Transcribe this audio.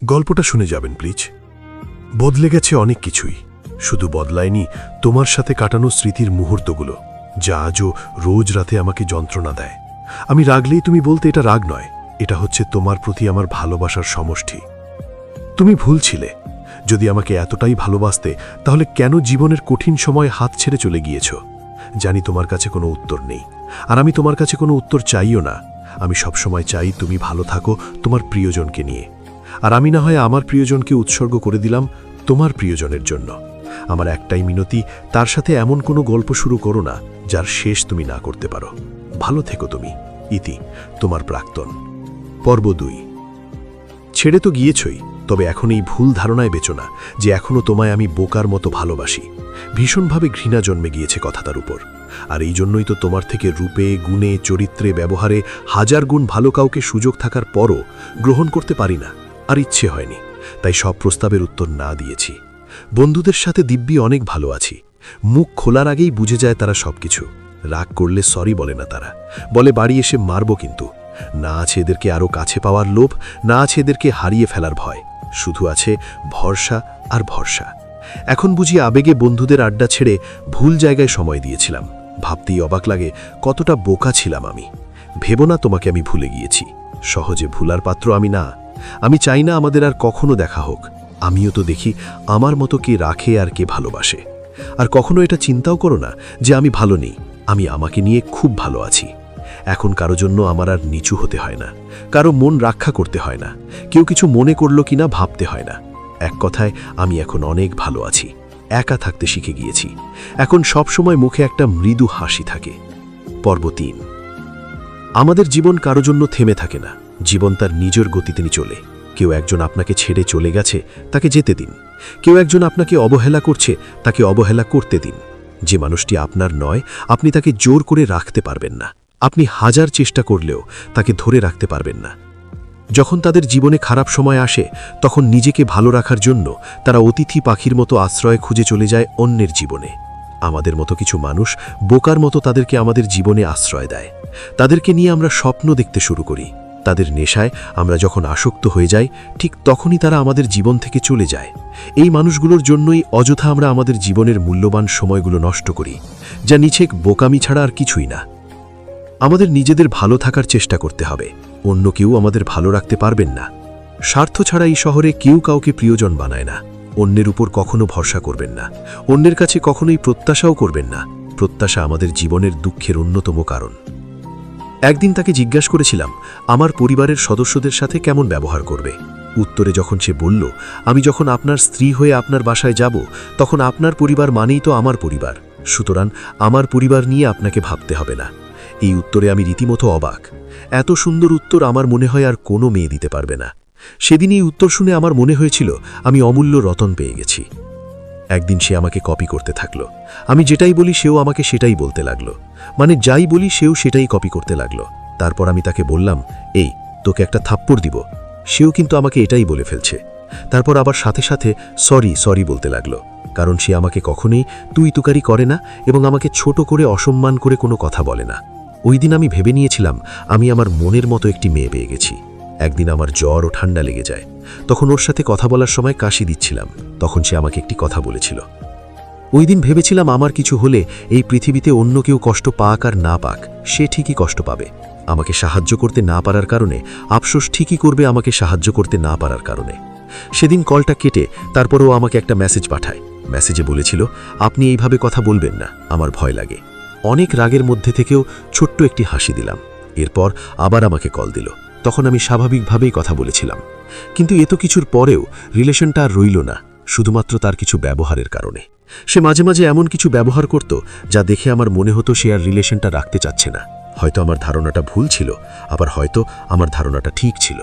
গল্পটা শুনে যাবেন প্লিজ। বদলে গেছে অনেক কিছুই, শুধু বদলায়নি তোমার সাথে কাটানো স্মৃতির মুহূর্তগুলো, যা আজও রোজ রাতে আমাকে যন্ত্রণা দেয়। আমি রাগলেই তুমি বলতে এটা রাগ নয়, এটা হচ্ছে তোমার প্রতি আমার ভালোবাসার সমষ্টি। তুমি ভুল ছিলে। যদি আমাকে এতটাই ভালোবাসতে তাহলে কেন জীবনের কঠিন সময় হাত ছেড়ে চলে গিয়েছ? জানি তোমার কাছে কোনো উত্তর নেই, আর আমি তোমার কাছে কোনো উত্তর চাইও না। আমি সবসময় চাই তুমি ভালো থাকো তোমার প্রিয়জনকে নিয়ে, আর আমি না হয় আমার প্রিয়জনকে উৎসর্গ করে দিলাম তোমার প্রিয়জনের জন্য। আমার একটাই মিনতি, তার সাথে এমন কোনো গল্প শুরু করো না যার শেষ তুমি না করতে পারো। ভালো থেকো তুমি। ইতি, তোমার প্রাক্তন। পর্ব 2। ছেড়ে তো গিয়েছই, তবে এখন এই ভুল ধারণায় বেচো না যে এখনও তোমায় আমি বোকার মতো ভালোবাসি। ভীষণভাবে ঘৃণা জন্মে গিয়েছে কথাটার উপর, আর এই জন্যই তো তোমার থেকে রূপে, গুণে, চরিত্রে, ব্যবহারে হাজার গুণ ভালো কাউকে সুযোগ থাকার পরও গ্রহণ করতে পারি না, আর ইচ্ছে হয়নি। তাই সব প্রস্তাবের উত্তর না দিয়েছি। বন্ধুদের সাথে দিব্যি অনেক ভালো আছি। মুখ খোলার আগেই বুঝে যায় তারা সবকিছু। রাগ করলে সরি বলে না, তারা বলে বাড়ি এসে মারব। কিন্তু না আছে এদেরকে আরও কাছে পাওয়ার লোভ, না আছে এদেরকে হারিয়ে ফেলার ভয়, শুধু আছে ভরসা আর ভরসা। এখন বুঝি আবেগে বন্ধুদের আড্ডা ছেড়ে ভুল জায়গায় সময় দিয়েছিলাম। ভাবতেই অবাক লাগে কতটা বোকা ছিলাম আমি। ভেবো না তোমাকে আমি ভুলে গিয়েছি। সহজে ভুলার পাত্র আমি না। আমি চাই না আমাদের আর কখনো দেখা হোক। আমিও তো দেখি আমার মতো কে রাখে আর কে ভালোবাসে। আর কখনো এটা চিন্তাও করো না যে আমি ভালো নেই। আমি আমাকে নিয়ে খুব ভালো আছি। এখন কারো জন্য আমার আর নিচু হতে হয় না, কারো মন রক্ষা করতে হয় না, কেউ কিছু মনে করলো কিনা ভাবতে হয় না। এক কথায় আমি এখন অনেক ভালো আছি। একা থাকতে শিখে গিয়েছি। এখন সব সময় মুখে একটা মৃদু হাসি থাকে। পর্ব 3। আমাদের জীবন কারো জন্য থেমে থাকে না। জীবন তার নিজের গতিতে চলে। কেউ একজন আপনাকে ছেড়ে চলে গেছে, তাকে যেতে দিন। কেউ একজন আপনাকে অবহেলা করছে, তাকে অবহেলা করতে দিন। যে মানুষটি আপনার নয়, আপনি তাকে জোর করে রাখতে পারবেন না। আপনি হাজার চেষ্টা করলেও তাকে ধরে রাখতে পারবেন না। যখন তাদের জীবনে খারাপ সময় আসে, তখন নিজেকে ভালো রাখার জন্য তারা অতিথি পাখির মতো আশ্রয় খুঁজে চলে যায় অন্যের জীবনে। আমাদের মতো কিছু মানুষ বোকার মতো তাদেরকে আমাদের জীবনে আশ্রয় দেয়। তাদেরকে নিয়ে আমরা স্বপ্ন দেখতে শুরু করি। তাদের নেশায় আমরা যখন আসক্ত হয়ে যাই, ঠিক তখনই তারা আমাদের জীবন থেকে চলে যায়। এই মানুষগুলোর জন্যই অযথা আমরা আমাদের জীবনের মূল্যবান সময়গুলো নষ্ট করি, যা নিছক বোকামি ছাড়া আর কিছুই না। আমাদের নিজেদের ভালো থাকার চেষ্টা করতে হবে। অন্য কেউ আমাদের ভালো রাখতে পারবেন না। স্বার্থ ছাড়া এই শহরে কেউ কাউকে প্রিয়জন বানায় না। অন্যের উপর কখনো ভরসা করবেন না। অন্যের কাছে কখনোই প্রত্যাশাও করবেন না। প্রত্যাশা আমাদের জীবনের দুঃখের অন্যতম কারণ। একদিন তাকে জিজ্ঞাসা করেছিলাম আমার পরিবারের সদস্যদের সাথে কেমন ব্যবহার করবে। উত্তরে যখন সে বলল, আমি যখন আপনার স্ত্রী হয়ে আপনার বাসায় যাব, তখন আপনার পরিবার মানেই তো আমার পরিবার, সুতরাং আমার পরিবার নিয়ে আপনাকে ভাবতে হবে না। এই উত্তরে আমি রীতিমতো অবাক। এত সুন্দর উত্তর আমার মনে হয় আর কোনো মেয়ে দিতে পারবে না। সেদিন এই উত্তর শুনে আমার মনে হয়েছিল আমি অমূল্য রতন পেয়ে গেছি। একদিন সে আমাকে কপি করতে থাকলো। আমি যেটাই বলি সেও আমাকে সেটাই বলতে লাগলো। মানে যাই বলি সেও সেটাই কপি করতে লাগলো। তারপর আমি তাকে বললাম, এই তোকে একটা থাপ্পড় দিব। সেও কিন্তু আমাকে এটাই বলে ফেলছে। তারপর আবার সাথে সাথে সরি সরি বলতে লাগলো, কারণ সে আমাকে কখনোই তুই তুকারি করে না এবং আমাকে ছোট করে অসম্মান করে কোনো কথা বলে না। ওই দিন আমি ভেবে নিয়েছিলাম আমি আমার মনের মতো একটি মেয়ে পেয়ে গেছি। একদিন আমার জ্বর ও ঠান্ডা লেগে যায়। তখন ওর সাথে কথা বলার সময় কাশি দিচ্ছিলাম। তখন সে আমাকে একটি কথা বলেছিল। ওই দিন ভেবেছিলাম আমার কিছু হলে এই পৃথিবীতে অন্য কেউ কষ্ট পাক আর না পাক, সে ঠিকই কষ্ট পাবে। আমাকে সাহায্য করতে না পারার কারণে আফসোস ঠিকই করবে আমাকে সাহায্য করতে না পারার কারণে। সেদিন কলটা কেটে তারপরও আমাকে একটা মেসেজ পাঠায়। মেসেজে বলেছিল, আপনি এইভাবে কথা বলবেন না, আমার ভয় লাগে। অনেক রাগের মধ্যে থেকেও ছোট্ট একটি হাসি দিলাম। এরপর আবার আমাকে কল দিল। তখন আমি স্বাভাবিকভাবেই কথা বলেছিলাম। কিন্তু এত কিছুর পরেও রিলেশনটা আর রইল না, শুধুমাত্র তার কিছু ব্যবহারের কারণে। সে মাঝে মাঝে এমন কিছু ব্যবহার করত যা দেখে আমার মনে হতো সে আর রিলেশনটা রাখতে চাচ্ছে না। হয়তো আমার ধারণাটা ভুল ছিল, আবার হয়তো আমার ধারণাটা ঠিক ছিল।